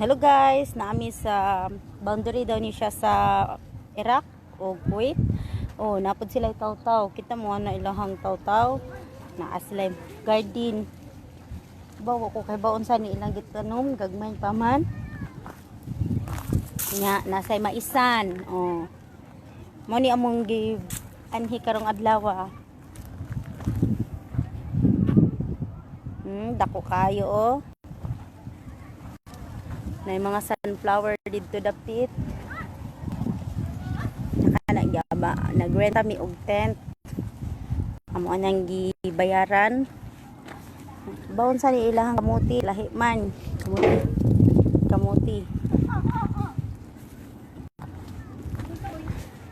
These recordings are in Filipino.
Hello guys, naami sa boundary daw ni siya sa Iraq o Kuwait. Oh, napod sila taw-taw. Kita mo na ilahang taw-taw na sila garden. Bawa ko kay baon sa ni ilang gitanom, gagmay pa man. Nya nasay maisan. Oh. Mo ni among give anhi karong adlaw. Dako kayo oh. Na mga sunflower dito dapit. Naka nagrenta mi og tent. Amo anang gibayaran. Baon sa ni ilahang kamuti, lahi man. Kamuti.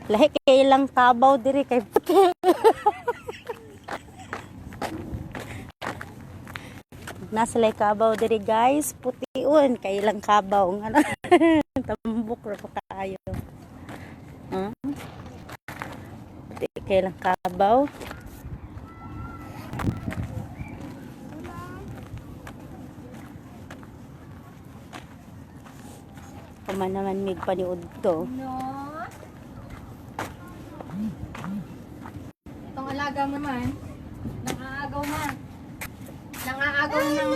Lahi kay ilang kabaw diri kay puti. Nasa lay kabaw diri guys, putiun kay ilang kabaw nga tambok ra pa kayo. Puti kay ilang kabaw. Kaman naman mig paniud to. No. Itong alaga naman, nangaagaw na. Nangaagaw ng...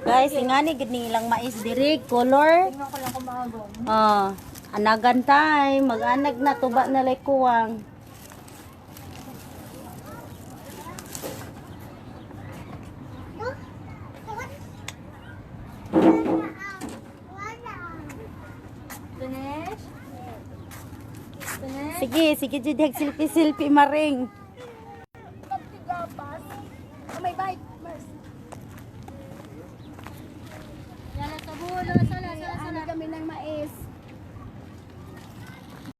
Guys, ingani gid ni ilang mais diri, color. Tingnan ko lang kung maagaw. Anagan tay, mag-anag na tuba na lay kuwang. Finish? Finish? Sige, sige jud selfie maring.